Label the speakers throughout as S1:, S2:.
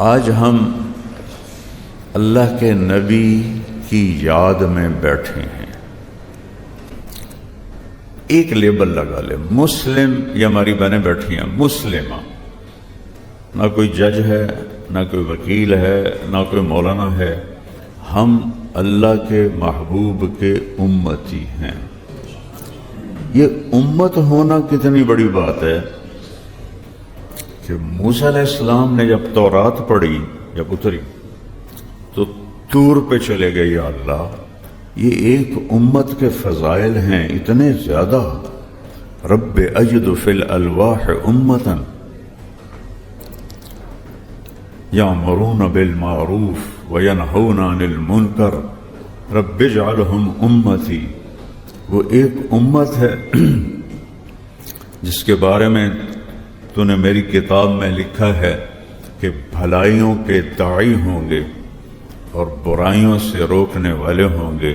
S1: آج ہم اللہ کے نبی کی یاد میں بیٹھے ہیں. ایک لیبل لگا لیں، مسلم. یہ ہماری بہنیں بیٹھی ہیں مسلمہ. نہ کوئی جج ہے، نہ کوئی وکیل ہے، نہ کوئی مولانا ہے. ہم اللہ کے محبوب کے امتی ہیں. یہ امت ہونا کتنی بڑی بات ہے کہ موسیٰ علیہ السلام نے جب تورات پڑھی، جب اتری تو طور پہ چلے گئے. یا اللہ، یہ ایک امت کے فضائل ہیں اتنے زیادہ. رب اجد فی الالواح امتا یامرون بالمعروف وینہون عن المنکر رب اجعلہم امتی. وہ ایک امت ہے جس کے بارے میں تو نے میری کتاب میں لکھا ہے کہ بھلائیوں کے داعی ہوں گے اور برائیوں سے روکنے والے ہوں گے.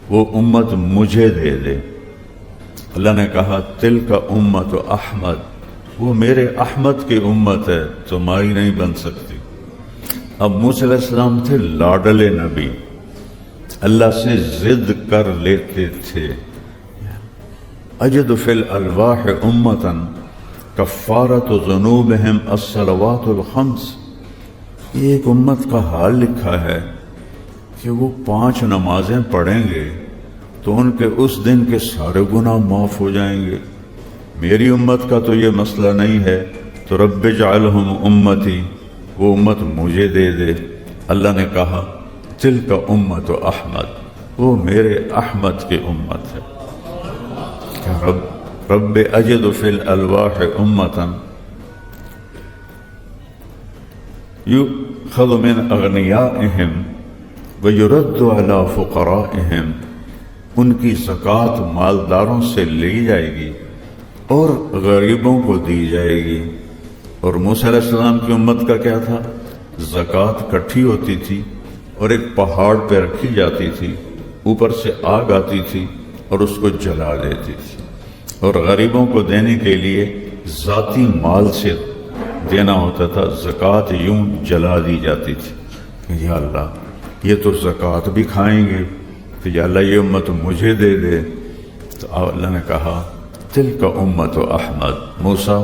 S1: وہ امت مجھے دے دے. اللہ نے کہا تلک امت احمد، وہ میرے احمد کی امت ہے، تمہاری نہیں بن سکتی. اب موسیٰ علیہ السلام تھے لاڈلے نبی، اللہ سے ضد کر لیتے تھے. اجد فی الالواح امتا کفارت ذنوبہم الصلوات الخمس. یہ ایک امت کا حال لکھا ہے کہ وہ 5 نمازیں پڑھیں گے تو ان کے اس دن کے سارے گناہ معاف ہو جائیں گے. میری امت کا تو یہ مسئلہ نہیں ہے، تو رب اجعلہم امتی، وہ امت مجھے دے دے. اللہ نے کہا تلک امت احمد، وہ میرے احمد کی امت ہے. کہ رب اجد فی الالواح امتا یؤخذ من اغنیائہم ویرد علی فقرائہم. ان کی زکوٰۃ مالداروں سے لی جائے گی اور غریبوں کو دی جائے گی. اور موسیٰ علیہ السلام کی امت کا کیا تھا؟ زکوٰۃ اکٹھی ہوتی تھی اور ایک پہاڑ پہ رکھی جاتی تھی، اوپر سے آگ آتی تھی اور اس کو جلا دیتی تھی. اور غریبوں کو دینے کے لیے ذاتی مال سے دینا ہوتا تھا. زکوٰۃ یوں جلا دی جاتی تھی کہ یا اللہ یہ تو زکوٰۃ بھی کھائیں گے، تو یا اللہ یہ امت مجھے دے دے. تو اللہ نے کہا تلک امت احمد. موسیٰ،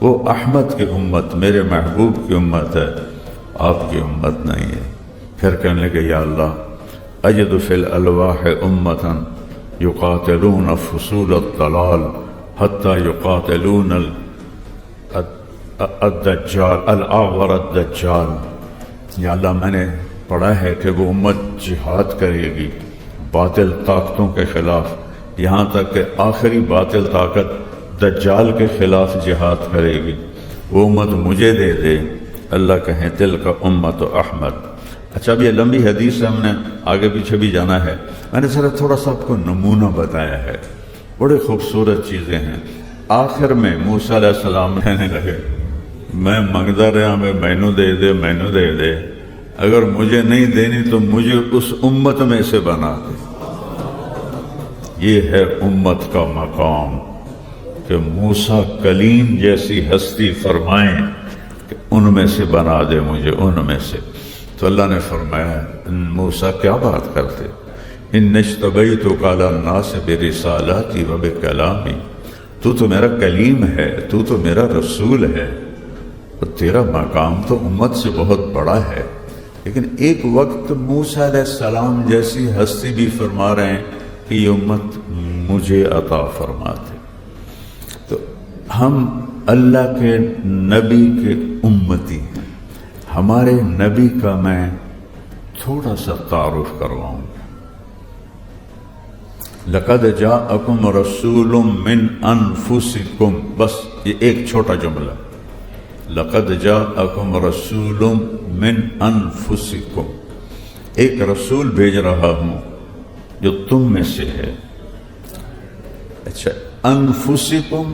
S1: وہ احمد کی امت میرے محبوب کی امت ہے، آپ کی امت نہیں ہے. پھر کہنے لگے یا اللہ اجد فی الالواح امتا یقاتلون فصول الضلال حتی یقاتلون الدجال الاعور الدجال. یا اللہ میں نے پڑھا ہے کہ وہ امت جہاد کرے گی باطل طاقتوں کے خلاف، یہاں تک کہ آخری باطل طاقت دجال کے خلاف جہاد کرے گی. وہ امت مجھے دے دے. اللہ کہیں تلک امت احمد. اچھا، اب یہ لمبی حدیث ہے، ہم نے آگے پیچھے بھی جانا ہے. میں نے صرف تھوڑا سا آپ کو نمونہ بتایا ہے. بڑے خوبصورت چیزیں ہیں. آخر میں موسیٰ علیہ السلام کہنے لگے میں منگتا رہا میں مینو دے دے، مینو دے دے. اگر مجھے نہیں دینی تو مجھے اس امت میں سے بنا دے. یہ ہے امت کا مقام کہ موسیٰ کلیم جیسی ہستی فرمائیں کہ ان میں سے بنا دے مجھے، ان میں سے. تو اللہ نے فرمایا موسیٰ کیا بات کرتے، ان اجتبیتک علی الناس برسالاتی و بکلامی. تو تو میرا کلیم ہے، تو تو میرا رسول ہے، اور تیرا مقام تو امت سے بہت بڑا ہے. لیکن ایک وقت موسیٰ علیہ السلام جیسی ہستی بھی فرما رہے ہیں کہ یہ امت مجھے عطا فرماتے. تو ہم اللہ کے نبی کے امتی ہیں. ہمارے نبی کا میں تھوڑا سا تعارف کرواؤں. لقد جاءکم رسول من انفسکم. بس یہ ایک چھوٹا جملہ، لقد جاءکم رسول من انفسکم. ایک رسول بھیج رہا ہوں جو تم میں سے ہے. اچھا، انفسکم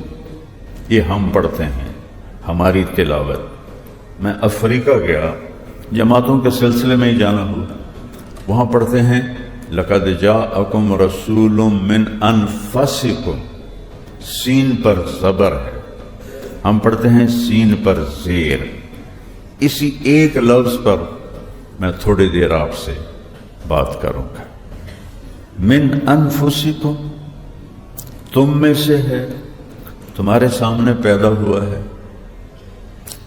S1: یہ ہم پڑھتے ہیں، ہماری تلاوت. میں افریقہ گیا، جماعتوں کے سلسلے میں ہی جانا ہوا، وہاں پڑھتے ہیں لقد جاءکم رسول من انفسکم. سین پر زبر ہے، ہم پڑھتے ہیں سین پر زیر. اسی ایک لفظ پر میں تھوڑی دیر آپ سے بات کروں گا۔ من انفسکم، تم میں سے ہے، تمہارے سامنے پیدا ہوا ہے۔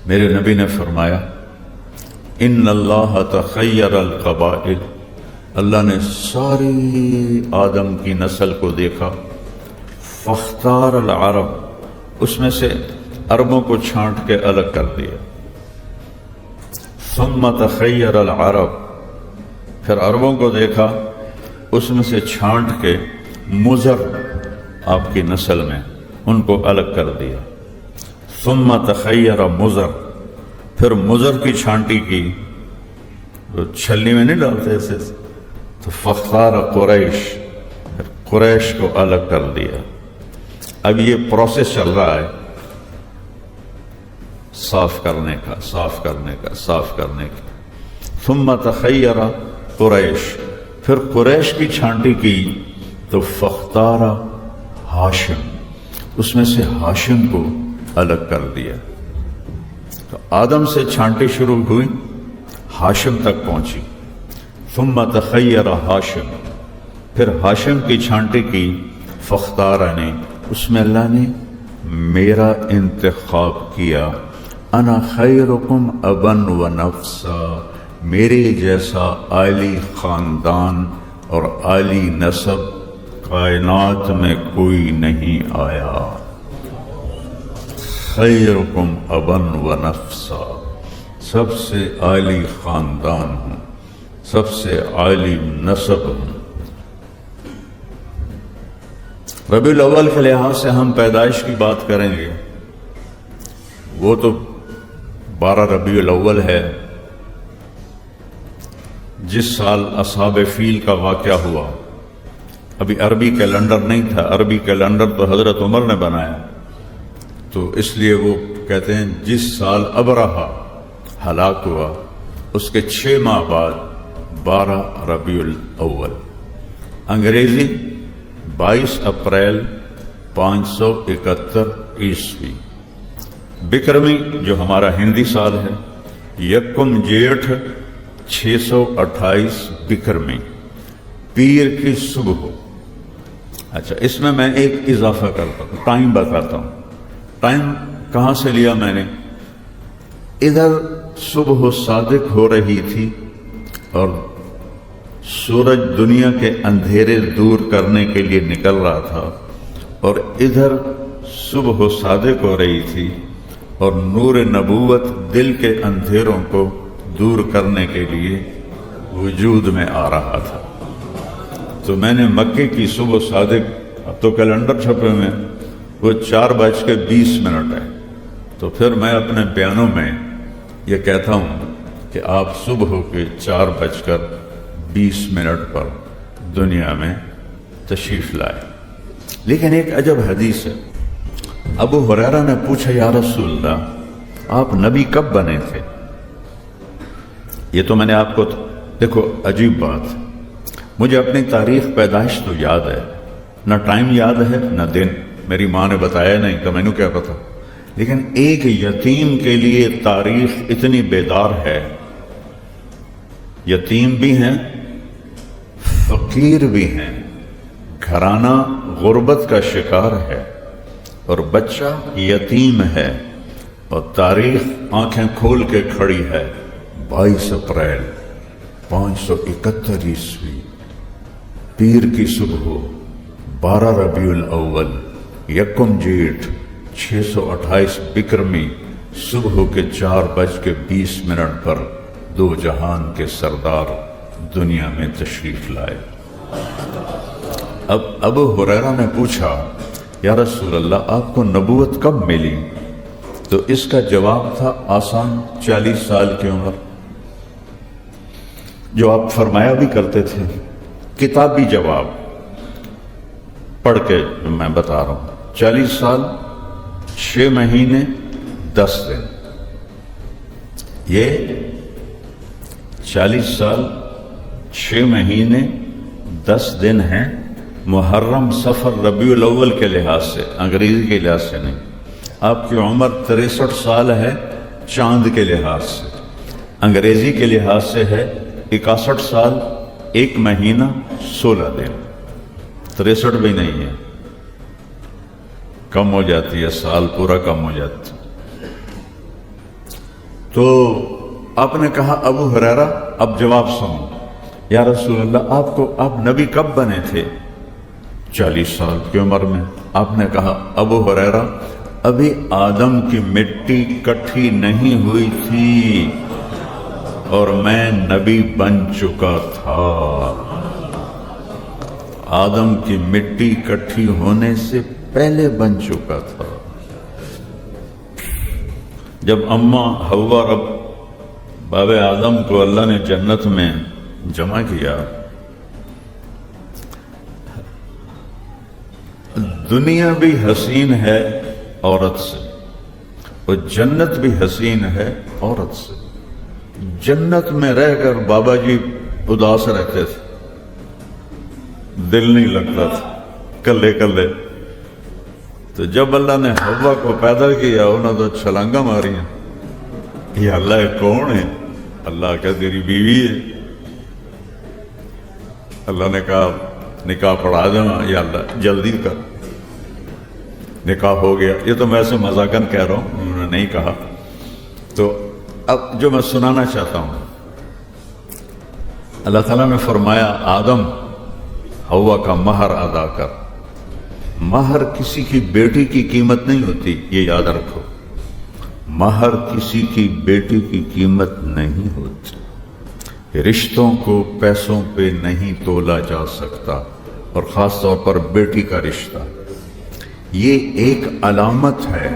S1: میرے نبی نے فرمایا ان اللہ تخیر القبائل، اللہ نے ساری آدم کی نسل کو دیکھا، فاختار العرب، اس میں سے عربوں کو چھانٹ کے الگ کر دیا، ثم تخیر العرب، پھر عربوں کو دیکھا، اس میں سے چھانٹ کے مضر آپ کی نسل میں ان کو الگ کر دیا، ثم تخیر مضر، پھر مضر کی چھانٹی کی، جو چھلنی میں نہیں ڈالتے ایسے، تو فاختار قریش، پھر قریش کو الگ کر دیا۔ اب یہ پروسیس چل رہا ہے صاف کرنے کا، صاف کرنے کا، صاف کرنے کا۔ ثم تخیر قریش، پھر قریش کی چھانٹی کی تو فاختار ہاشم، اس میں سے ہاشم کو الگ کر دیا۔ تو آدم سے چھانٹی شروع ہوئی، ہاشم تک پہنچی، ثم تخیر ہاشم، پھر ہاشم کی چھانٹی کی، فاختارنی، اس میں اللہ نے میرا انتخاب کیا، انا خیرکم ابا و نفسا، میرے جیسا عالی خاندان اور عالی نسب کائنات میں کوئی نہیں آیا۔ خیرکم ابا و نفسا، سب سے عالی خاندان ہوں، سب سے عالی نسب ہوں۔ ربیع الاول کے لحاظ سے ہم پیدائش کی بات کریں گے، وہ تو 12 ربیع الاول ہے، جس سال اصحاب فیل کا واقعہ ہوا۔ ابھی عربی کیلنڈر نہیں تھا، عربی کیلنڈر تو حضرت عمر نے بنایا، تو اس لیے وہ کہتے ہیں جس سال ابرہہ ہلاک ہوا اس کے 6 ماہ بعد 12 ربیع الاول، انگریزی 22 اپریل 571 عیسوی، بکرمی جو ہمارا ہندی سال ہے، یکم جیٹھ 628 بکرمی، پیر کی صبح ہو۔ اچھا، اس میں ایک اضافہ کرتا ہوں، ٹائم بتاتا ہوں۔ ٹائم کہاں سے لیا میں نے؟ ادھر صبح صادق ہو رہی تھی اور سورج دنیا کے اندھیرے دور کرنے کے لیے نکل رہا تھا، اور ادھر صبح صادق ہو رہی تھی اور نور نبوت دل کے اندھیروں کو دور کرنے کے لیے وجود میں آ رہا تھا۔ تو میں نے مکے کی صبح صادق، اب تو کیلنڈر چھپے ہوئے ہیں، وہ 4:20 ہے، تو پھر میں اپنے بیانوں میں یہ کہتا ہوں کہ آپ صبح کے 4:20 پر دنیا میں تشریف لائے۔ لیکن ایک عجب حدیث ہے، ابو ہریرہ نے پوچھا یا رسول اللہ آپ نبی کب بنے تھے؟ یہ تو میں نے آپ کو، دیکھو عجیب بات، مجھے اپنی تاریخ پیدائش تو یاد ہے، نہ ٹائم یاد ہے نہ دن، میری ماں نے بتایا نہیں تو میں نے کیا پتا، لیکن ایک یتیم کے لیے تاریخ اتنی بیدار ہے، یتیم بھی ہیں، فقیر بھی ہیں، گھرانہ غربت کا شکار ہے اور بچہ یتیم ہے، اور تاریخ آنکھیں کھول کے کھڑی ہے، 22 اپریل 571 عیسوی، پیر کی صبح، 12 ربیع الاول، یکم جیٹھ 628 بکرمی، صبح کے 4:20 پر دو جہان کے سردار دنیا میں تشریف لائے۔ اب ابو ہریرہ نے پوچھا یا رسول اللہ آپ کو نبوت کب ملی؟ تو اس کا جواب تھا آسان، 40 سال کی عمر، جو آپ فرمایا بھی کرتے تھے، کتابی جواب پڑھ کے میں بتا رہا ہوں، 40 سال 6 مہینے 10 دن، یہ 40 سال 6 مہینے 10 دن ہیں، محرم صفر ربیع الاول کے لحاظ سے، انگریزی کے لحاظ سے نہیں۔ آپ کی عمر 63 سال ہے چاند کے لحاظ سے، انگریزی کے لحاظ سے ہے 61 سال 1 مہینہ 16 دن، 63 بھی نہیں ہے، کم ہو جاتی ہے، سال پورا کم ہو جاتا ہے۔ تو آپ نے کہا ابو ہریرہ اب جواب سنو، یا رسول اللہ آپ نبی کب بنے تھے؟ 40 سال کی عمر میں۔ آپ نے کہا ابو ہریرہ ابھی آدم کی مٹی کٹھی نہیں ہوئی تھی اور میں نبی بن چکا تھا۔ آدم کی مٹی کٹھی ہونے سے پہلے بن چکا تھا۔ جب اماں حوا رب باب آدم کو اللہ نے جنت میں جمع کیا، دنیا بھی حسین ہے عورت سے اور جنت بھی حسین ہے عورت سے۔ جنت میں رہ کر بابا جی اداس رہتے تھے، دل نہیں لگتا تھا، کلے کلے۔ تو جب اللہ نے حوا کو پیدا کیا، انہوں نے تو چھلانگا ماری ہیں، یہ اللہ کون ہے؟ اللہ کا تیری بیوی ہے۔ اللہ نے کہا نکاح پڑھا دوں، یا اللہ جلدی کر، نکاح ہو گیا۔ یہ تو میں ایسے مذاقاً کہہ رہا ہوں، انہوں نے نہیں کہا۔ تو اب جو میں سنانا چاہتا ہوں، اللہ تعالیٰ نے فرمایا آدم حوا کا مہر ادا کر۔ مہر کسی کی بیٹی کی قیمت نہیں ہوتی، یہ یاد رکھو، مہر کسی کی بیٹی کی قیمت نہیں ہوتی۔ رشتوں کو پیسوں پہ نہیں تولا جا سکتا، اور خاص طور پر بیٹی کا رشتہ۔ یہ ایک علامت ہے،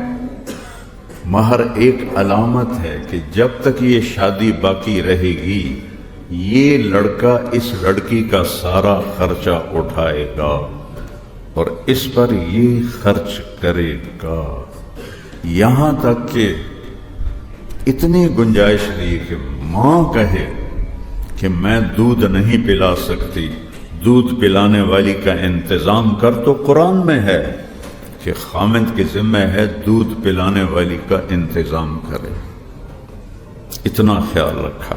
S1: مہر ایک علامت ہے کہ جب تک یہ شادی باقی رہے گی، یہ لڑکا اس لڑکی کا سارا خرچہ اٹھائے گا اور اس پر یہ خرچ کرے گا، یہاں تک کہ اتنی گنجائش دی کہ ماں کہے کہ میں دودھ نہیں پلا سکتی، دودھ پلانے والی کا انتظام کر۔ تو قرآن میں ہے کہ خامند کی ذمہ ہے دودھ پلانے والی کا انتظام کرے۔ اتنا خیال رکھا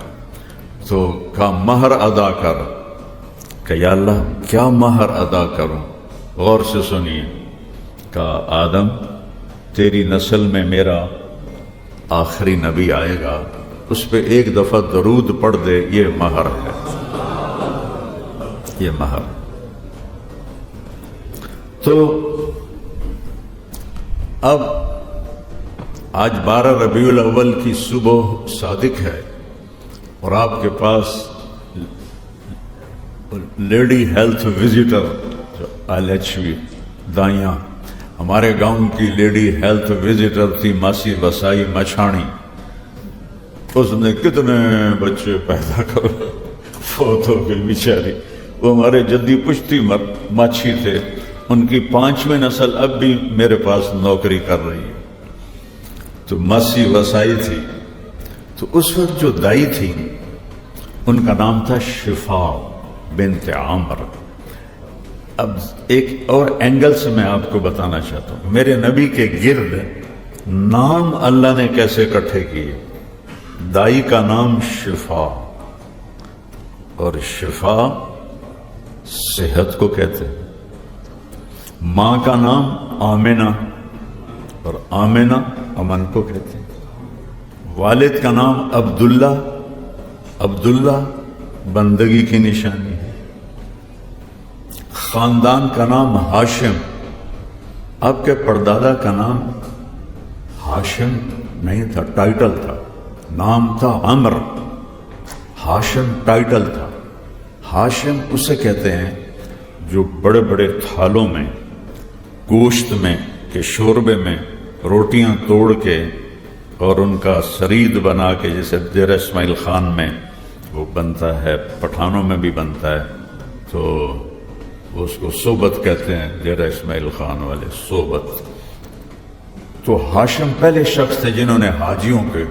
S1: تو کہا مہر ادا کر۔ کہ یا اللہ کیا مہر ادا کروں؟ غور سے سنیے۔ کہا آدم تیری نسل میں میرا آخری نبی آئے گا، اس پہ ایک دفعہ درود پڑھ دے، یہ مہر ہے، یہ مہر۔ تو اب آج 12 ربیع الاول کی صبح صادق ہے، اور آپ کے پاس لیڈی ہیلتھ وزیٹر LHV دائیاں، ہمارے گاؤں کی لیڈی ہیلتھ وزیٹر تھی ماسی وسائی مچھانی، اس نے کتنے بچے پیدا کر فوت ہو گئی بیچاری۔ وہ ہمارے جدی پشتی ماچھی تھے، ان کی 5ویں نسل اب بھی میرے پاس نوکری کر رہی ہے۔ تو ماسی وسائی تھی، تو اس وقت جو دائی تھی ان کا نام تھا شفا بنت عامر۔ اب ایک اور اینگل سے میں آپ کو بتانا چاہتا ہوں، میرے نبی کے گرد نام اللہ نے کیسے اکٹھے کیے۔ دائی کا نام شفا، اور شفا صحت کو کہتے ہیں۔ ماں کا نام آمنہ، اور آمنہ امن کو کہتے ہیں۔ والد کا نام عبداللہ، عبداللہ بندگی کی نشانی ہے۔ خاندان کا نام ہاشم، آپ کے پردادا کا نام ہاشم نہیں تھا، ٹائٹل تھا، نام تھا عمر، ہاشم ٹائٹل تھا۔ ہاشم اسے کہتے ہیں جو بڑے بڑے تھالوں میں گوشت میں کہ شوربے میں روٹیاں توڑ کے اور ان کا سرید بنا کے، جیسے ڈیرہ اسماعیل خان میں وہ بنتا ہے، پٹھانوں میں بھی بنتا ہے، تو اس کو صوبت کہتے ہیں، ڈیرہ اسماعیل خان والے صوبت۔ تو ہاشم پہلے شخص تھے جنہوں نے حاجیوں کے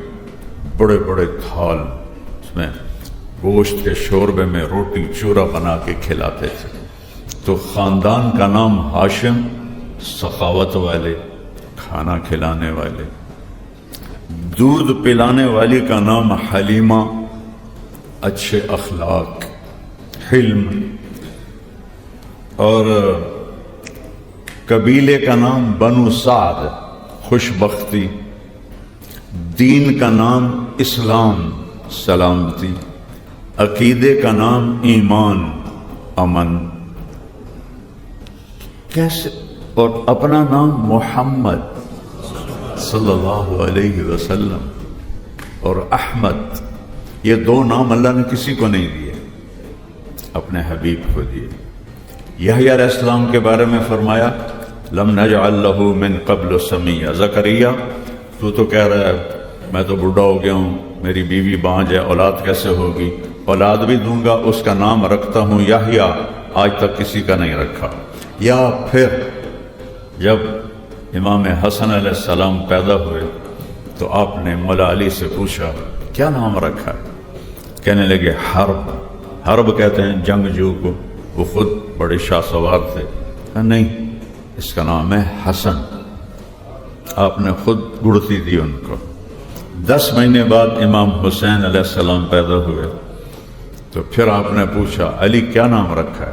S1: بڑے بڑے تھال اس میں گوشت کے شوربے میں روٹی چورا بنا کے کھلاتے تھے۔ تو خاندان کا نام ہاشم، سخاوت والے، کھانا کھلانے والے۔ دودھ پلانے والی کا نام حلیمہ، اچھے اخلاق، حلم، اور قبیلے کا نام بنو سعد، خوش بختی، دین کا نام اسلام، سلامتی، عقیدے کا نام ایمان، امن، کیسے، اور اپنا نام محمد صلی اللہ علیہ وسلم اور احمد، یہ دو نام اللہ نے کسی کو نہیں دیے، اپنے حبیب کو دیے۔ یحییٰ علیہ السلام کے بارے میں فرمایا لم نجعل لہ من قبل سمیہ، زکریا تو کہہ رہا ہے میں تو بوڑھا ہو گیا ہوں، میری بیوی بانجھ ہے، اولاد کیسے ہوگی؟ اولاد بھی دوں گا، اس کا نام رکھتا ہوں یحییٰ، آج تک کسی کا نہیں رکھا۔ یا پھر جب امام حسن علیہ السلام پیدا ہوئے تو آپ نے مولا علی سے پوچھا کیا نام رکھا؟ کہنے لگے حرب، حرب کہتے ہیں جنگجو کو، وہ خود بڑے شاہ سوار تھے، کہا نہیں اس کا نام ہے حسن، آپ نے خود گڑتی دی ان کو۔ 10 مہینے بعد امام حسین علیہ السلام پیدا ہوئے تو پھر آپ نے پوچھا علی کیا نام رکھا ہے؟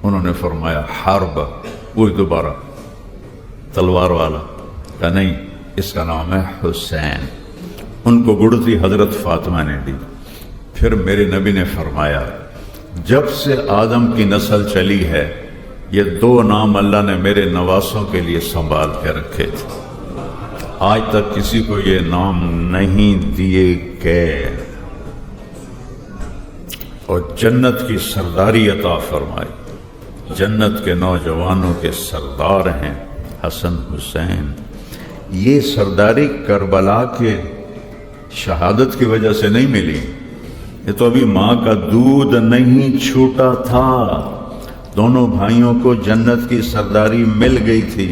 S1: انہوں نے فرمایا حرب، وہی دوبارہ تلوار والا، کہا نہیں اس کا نام ہے حسین، ان کو گڑتی حضرت فاطمہ نے دی۔ پھر میرے نبی نے فرمایا جب سے آدم کی نسل چلی ہے یہ 2 نام اللہ نے میرے نواسوں کے لیے سنبھال کے رکھے تھے، آج تک کسی کو یہ نام نہیں دیے گئے، اور جنت کی سرداری عطا فرمائی، جنت کے نوجوانوں کے سردار ہیں حسن حسین۔ یہ سرداری کربلا کے شہادت کی وجہ سے نہیں ملی، یہ تو ابھی ماں کا دودھ نہیں چھوٹا تھا، دونوں بھائیوں کو جنت کی سرداری مل گئی تھی۔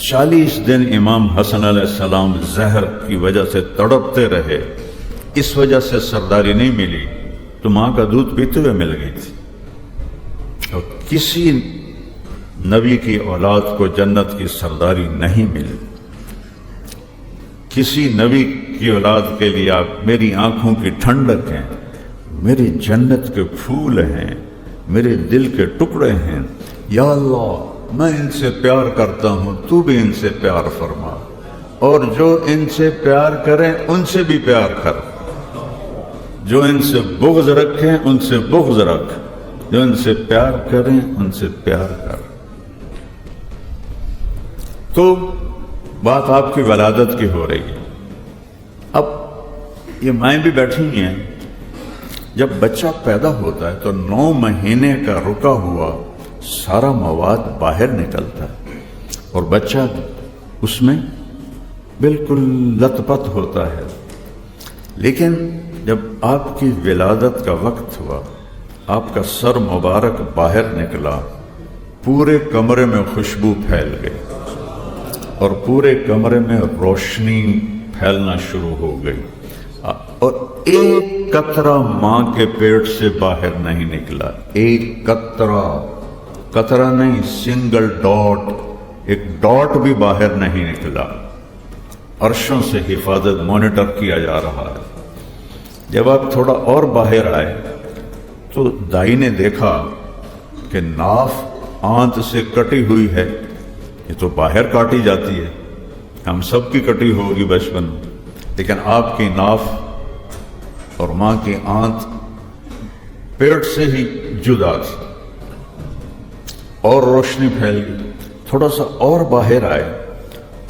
S1: 40 دن امام حسن علیہ السلام زہر کی وجہ سے تڑپتے رہے، اس وجہ سے سرداری نہیں ملی، تو ماں کا دودھ پیتے ہوئے مل گئی تھی۔ اور کسی نبی کی اولاد کو جنت کی سرداری نہیں ملی، کسی نبی کی اولاد کے لیے آپ میری آنکھوں کی ٹھنڈک ہیں، میری جنت کے پھول ہیں، میرے دل کے ٹکڑے ہیں، یا اللہ میں ان سے پیار کرتا ہوں، تو بھی ان سے پیار فرما، اور جو ان سے پیار کریں ان سے بھی پیار کر، جو ان سے بغض رکھیں ان سے بغض رکھ، جو ان سے پیار کریں ان سے پیار کر۔ تو بات آپ کی ولادت کی ہو رہی ہے، اب یہ مائیں بھی بیٹھی ہوئی ہیں، جب بچہ پیدا ہوتا ہے تو 9 مہینے کا رکا ہوا سارا مواد باہر نکلتا ہے اور بچہ اس میں بالکل لت پت ہوتا ہے، لیکن جب آپ کی ولادت کا وقت ہوا، آپ کا سر مبارک باہر نکلا، پورے کمرے میں خوشبو پھیل گئی اور پورے کمرے میں روشنی پھیلنا شروع ہو گئی، اور ایک قطرہ ماں کے پیٹ سے باہر نہیں نکلا، ایک قطرہ نہیں، سنگل ڈاٹ، ایک ڈاٹ بھی باہر نہیں نکلا، عرشوں سے حفاظت مانیٹر کیا جا رہا ہے۔ جب آپ تھوڑا اور باہر آئے تو دائی نے دیکھا کہ ناف آنت سے کٹی ہوئی ہے، یہ تو باہر کاٹی جاتی ہے، ہم سب کی کٹی ہوگی بچپن میں، لیکن آپ کی ناف اور ماں کی آنت پیٹ سے ہی جدا تھی، اور روشنی پھیل گئی۔ تھوڑا سا اور باہر آئے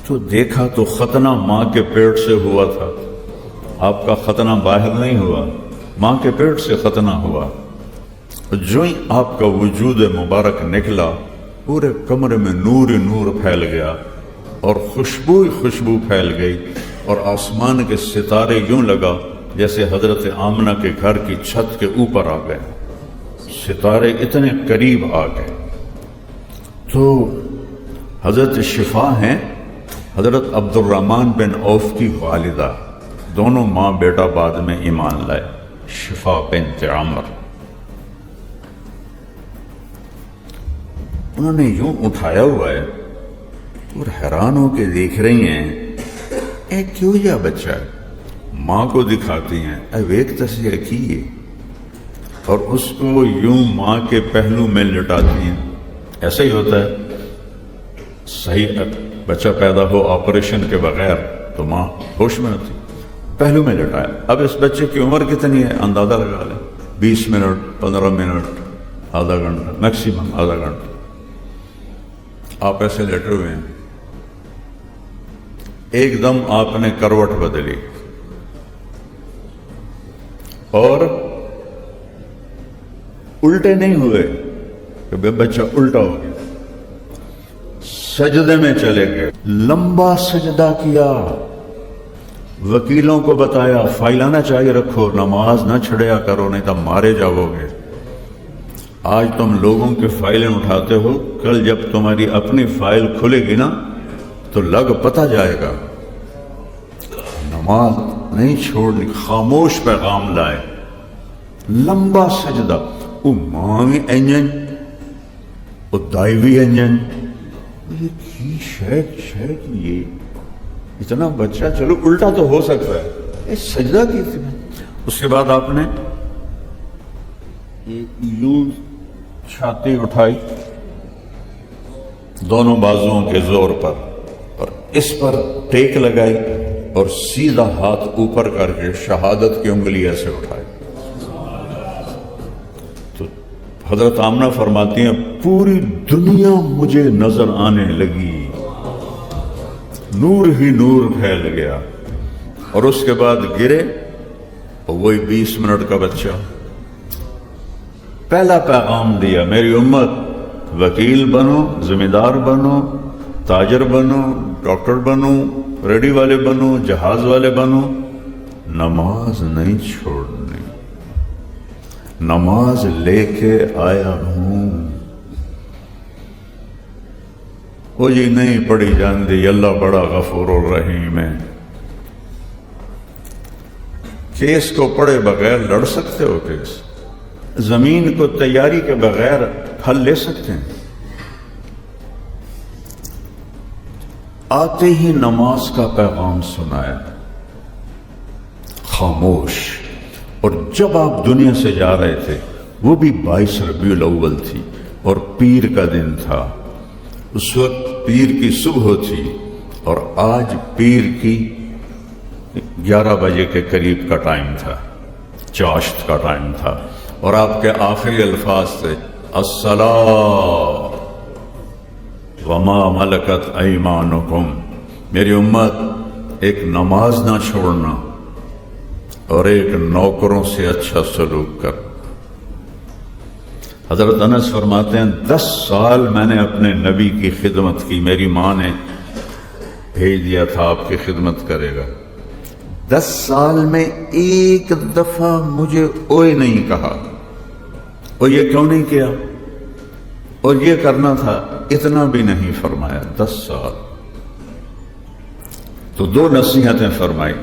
S1: تو دیکھا تو ختنہ ماں کے پیٹ سے ہوا تھا، آپ کا ختنہ باہر نہیں ہوا، ماں کے پیٹ سے ختنہ ہوا۔ جو ہی آپ کا وجود مبارک نکلا، پورے کمرے میں نور ہی نور پھیل گیا اور خوشبو ہی خوشبو پھیل گئی، اور آسمان کے ستارے یوں لگا جیسے حضرت آمنہ کے گھر کی چھت کے اوپر آ گئے، ستارے اتنے قریب آ گئے۔ تو حضرت شفا ہیں حضرت عبد الرحمن بن عوف کی والدہ، دونوں ماں بیٹا بعد میں ایمان لائے، شفا بنت عمر۔ انہوں نے یوں اٹھایا ہوا ہے اور حیران ہو کے دیکھ رہی ہیں اے کیوں یا بچہ ہے؟ ماں کو دکھاتی ہیں، اب ایک تصویر کیے اور اس کو یوں ماں کے پہلو میں لٹاتی ہیں. ایسا ہی ہوتا ہے. صحیح بچہ پیدا ہو آپریشن کے بغیر تو ماں ہوش میں ہوتی، پہلو میں لٹایا. اب اس بچے کی عمر کتنی ہے اندازہ لگا لیں، 20 منٹ 15 منٹ آدھا گھنٹہ میکسیمم آدھا گھنٹہ آپ ایسے لیٹے ہوئے ہیں. ایک دم آپ نے کروٹ بدلی اور الٹے نہیں ہوئے کہ بچہ الٹا ہو گیا، سجدے میں چلے گئے، لمبا سجدہ کیا، وکیلوں کو بتایا فائلہ نہ چاہیے رکھو، نماز نہ چھڑیا کرو نہیں تو مارے جاؤ گے. آج تم لوگوں کی فائلیں اٹھاتے ہو، کل جب تمہاری اپنی فائل کھلے گی نا تو لگ پتہ جائے گا. نماز نہیں چھوڑنی، خاموش پیغام لائے، لمبا سجدہ. وہ ماں انجن وہ دائیوی انجن، یہ شیخ یہ اتنا بچہ چلو الٹا تو ہو سکتا ہے، یہ سجدہ کی تھی. اس کے بعد آپ نے یوں چھاتی اٹھائی دونوں بازوؤں کے زور پر اور اس پر ٹیک لگائی اور سیدھا ہاتھ اوپر کر کے شہادت کی انگلی ایسے اٹھائی. تو حضرت آمنہ فرماتی ہیں پوری دنیا مجھے نظر آنے لگی، نور ہی نور پھیل گیا. اور اس کے بعد گرے اور وہی 20 منٹ کا بچہ پہلا پیغام دیا، میری امت وکیل بنو، ذمہ دار بنو، تاجر بنو، ڈاکٹر بنو، ریڈی والے بنو، جہاز والے بنو، نماز نہیں چھوڑنی. نماز لے کے آیا ہوں. وہ جی نہیں پڑھی جاندی، اللہ بڑا غفور الرحیم ہے. کیس کو پڑھے بغیر لڑ سکتے ہو؟ کیس زمین کو تیاری کے بغیر پھل لے سکتے ہیں؟ آتے ہی نماز کا پیغام سنایا، خاموش. اور جب آپ دنیا سے جا رہے تھے وہ بھی 22 ربیع الاول تھی اور پیر کا دن تھا. اس وقت پیر کی صبح تھی اور آج پیر کی 11 بجے کے قریب کا ٹائم تھا، چاشت کا ٹائم تھا. اور آپ کے آخری الفاظ تھے الصلاۃ وما ملکت ایمانکم. میری امت ایک نماز نہ چھوڑنا اور ایک نوکروں سے اچھا سلوک کر. حضرت انس فرماتے ہیں 10 سال میں نے اپنے نبی کی خدمت کی، میری ماں نے بھیج دیا تھا آپ کی خدمت کرے گا. 10 سال میں ایک دفعہ مجھے اوئے نہیں کہا. اور یہ کیوں نہیں کیا؟ اور یہ کرنا تھا، اتنا بھی نہیں فرمایا. 10 سال. تو 2 نصیحتیں فرمائی.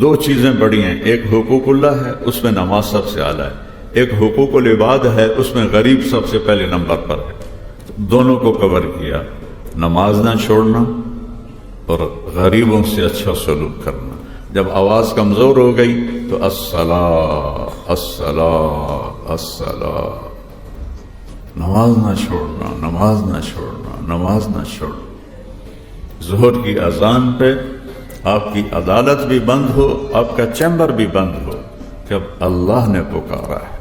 S1: 2 چیزیں بڑی ہیں، ایک حقوق اللہ ہے، اس میں نماز سب سے اعلیٰ ہے. ایک حقوق العباد ہے، اس میں غریب سب سے پہلے نمبر پر ہے. دونوں کو کور کیا، نماز نہ چھوڑنا اور غریبوں سے اچھا سلوک کرنا. جب آواز کمزور ہو گئی تو الصلاۃ الصلاۃ الصلاۃ، نماز نہ چھوڑنا، نماز نہ چھوڑنا، نماز نہ چھوڑنا. ظہر کی اذان پہ آپ کی عدالت بھی بند ہو، آپ کا چیمبر بھی بند ہو، کہ اب اللہ نے پکارا ہے،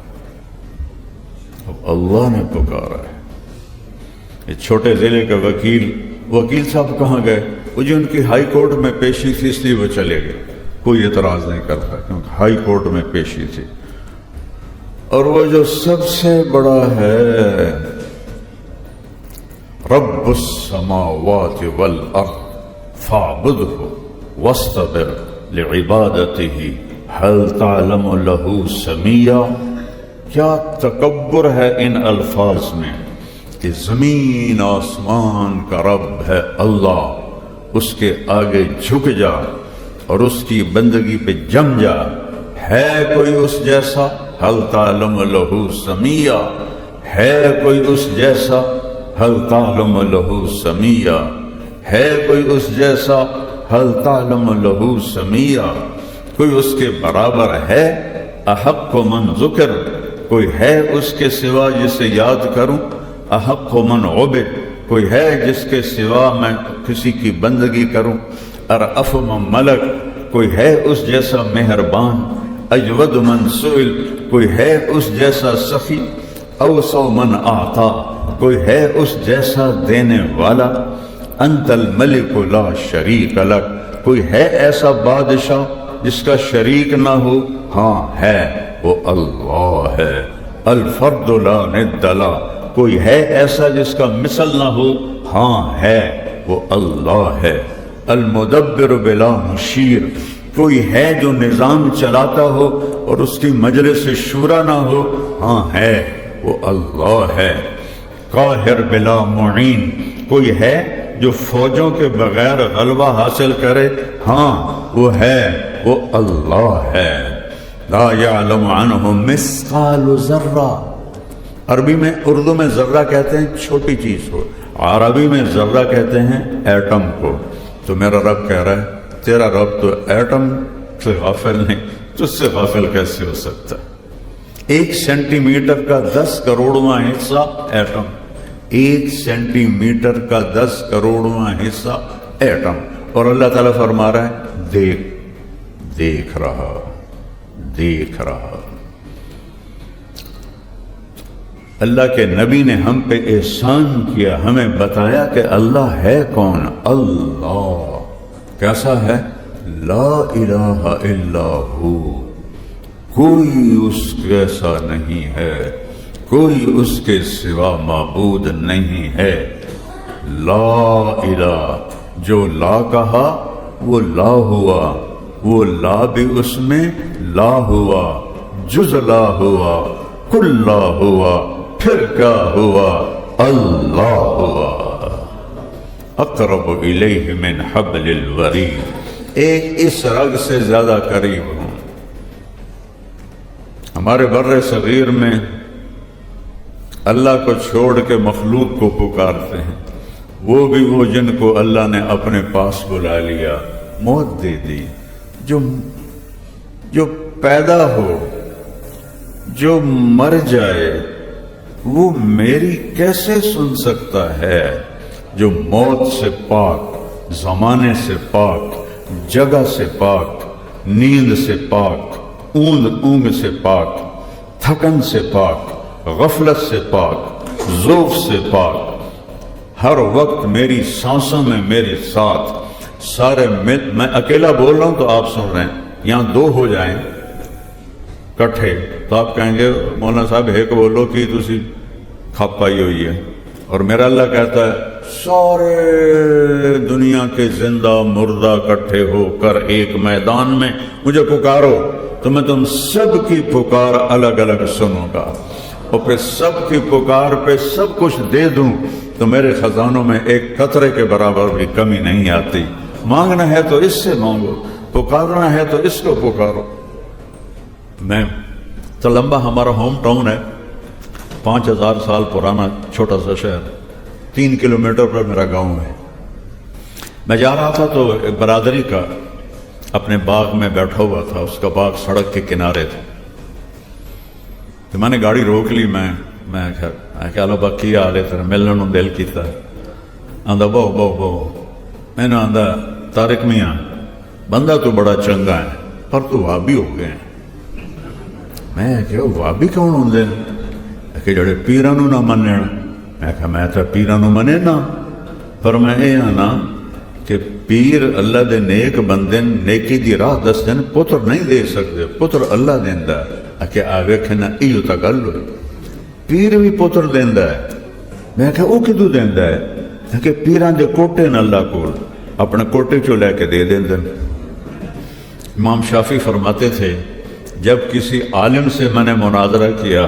S1: اب اللہ نے پکارا ہے. یہ چھوٹے ضلع کے وکیل صاحب کہاں گئے؟ وہ جو ان کی ہائی کورٹ میں پیشی تھی اس لیے وہ چلے گئے. کوئی اعتراض نہیں کرتا کیونکہ ہائی کورٹ میں پیشی تھی. اور وہ جو سب سے بڑا ہے رب السماوات والارض فاعبدہ واصطبر لعبادتہ هل تعلم له سمیہ. کیا تکبر ہے ان الفاظ میں کہ زمین آسمان کا رب ہے اللہ، اس کے آگے جھک جا اور اس کی بندگی پہ جم جا. ہے کوئی اس جیسا؟ هل تعلم له سمیہ. ہے کوئی اس جیسا؟ هل تعلم له سمیہ. ہے کوئی اس جیسا؟ هل تعلم له سمیا، کوئی اس کے برابر ہے؟ احق من ذکر، کوئی ہے اس کے سوا جسے یاد کروں؟ احق من عبد، کوئی ہے جس کے سوا میں کسی کی بندگی کروں؟ ارأف من ملک، کوئی ہے اس جیسا مہربان؟ اجود من سئل، کوئی ہے اس جیسا سخی؟ اوسع من اعطا، کوئی ہے اس جیسا دینے والا؟ انت الملک لا شریک لک، کوئی ہے ایسا بادشاہ جس کا شریک نہ ہو؟ ہاں ہے، وہ اللہ ہے۔ الفرد لا ند له، کوئی ہے ایسا جس کا مثل نہ ہو؟ ہاں ہے، وہ اللہ ہے۔ المدبر بلا مشیر، کوئی ہے جو نظام چلاتا ہو اور اس کی مجلس شورا نہ ہو؟ ہاں ہے، وہ اللہ ہے۔ قاہر بلا معین، کوئی ہے جو فوجوں کے بغیر غلبہ حاصل کرے؟ ہاں وہ ہے، وہ اللہ ہے۔ لا یعلم عنہ مثقال ذرہ، عربی میں، اردو میں ذرہ کہتے ہیں چھوٹی چیز کو، عربی میں ذرہ کہتے ہیں ایٹم کو۔ تو میرا رب کہہ رہا ہے تیرا رب تو ایٹم سے غافل نہیں، تو اس سے غافل کیسے ہو سکتا ہے؟ 1 سینٹی میٹر کا 10 کروڑواں حصہ ایٹم، 1 سینٹی میٹر کا 10 کروڑواں حصہ ایٹم، اور اللہ تعالیٰ فرما رہا ہے دیکھ رہا۔ اللہ کے نبی نے ہم پہ احسان کیا، ہمیں بتایا کہ اللہ ہے کون؟ اللہ کیسا ہے؟ لا الہ الا ہو، کوئی اس جیسا نہیں ہے، کوئی اس کے سوا معبود نہیں ہے۔ لا الہ، جو لا کہا وہ لا ہوا، وہ لا بھی اس میں لا ہوا، جز لا ہوا، کل لا ہوا، پھر کیا ہوا؟ اللہ ہوا۔ اقرب الیہ من حبل الورید، ایک اس رگ سے زیادہ قریب ہوں۔ ہمارے بر صغیر میں اللہ کو چھوڑ کے مخلوق کو پکارتے ہیں، وہ بھی وہ جن کو اللہ نے اپنے پاس بلا لیا، موت دے دی۔ جو پیدا ہو، جو مر جائے، وہ میری کیسے سن سکتا ہے؟ جو موت سے پاک، زمانے سے پاک، جگہ سے پاک، نیند سے پاک، اونگ سے پاک، تھکن سے پاک، غفلت سے پاک، ذوق سے پاک، ہر وقت میری سانسوں میں میرے ساتھ، سارے میں اکیلا بول رہا ہوں تو آپ سن رہے ہیں، یہاں 2 ہو جائیں کٹھے تو آپ کہیں گے مولانا صاحب ایک بولو کہ تسی کھپ پائی ہوئی ہے، اور میرا اللہ کہتا ہے سارے دنیا کے زندہ مردہ کٹھے ہو کر ایک میدان میں مجھے پکارو تو میں تم سب کی پکار الگ الگ سنوں گا، اور پھر سب کی پکار پہ سب کچھ دے دوں تو میرے خزانوں میں ایک قطرے کے برابر بھی کمی نہیں آتی۔ مانگنا ہے تو اس سے مانگو، پکارنا ہے تو اس کو پکارو۔ میں تلمبا ہمارا ہوم ٹاؤن ہے، 5000 سال پرانا چھوٹا سا شہر، 3 کلومیٹر پر میرا گاؤں ہے۔ میں جا رہا تھا تو ایک برادری کا اپنے باغ میں بیٹھا ہوا تھا، اس کا باغ سڑک کے کنارے تھا، تو میں نے گاڑی روک لی۔ میں کہا لو با کی حال ہے تیرا، ملنے نو دل کیتا۔ آندا بہو میں نے آندا طارق میاں بندہ تو بڑا چنگا ہے پر تو وابی ہو گئے ہیں۔ میں کہ وابی کون ہوندے نے کہ جڑے پیراں نو نہ منن؟ میں کہا میں تو پیراں نو منے نا، پر میں اے آنا کہ پیر اللہ دے نیک بندے نیکی دی راہ دس دن، پتر نہیں دے سکتے، پتر اللہ دیندا ہے۔ کہ آگے کھنا ایو تا گل ہوئی، پیر بھی پتر دیندا ہے۔ میں کہا وہ کدو دیندا ہے؟ کہ پیران دے کوٹے ن اللہ کول اپنے کوٹے چو لے کے دے دیندے۔ امام شافعی فرماتے تھے جب کسی عالم سے میں نے مناظرہ کیا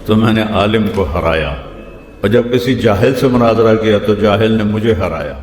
S1: تو میں نے عالم کو ہرایا، اور جب کسی جاہل سے مناظرہ کیا تو جاہل نے مجھے ہرایا۔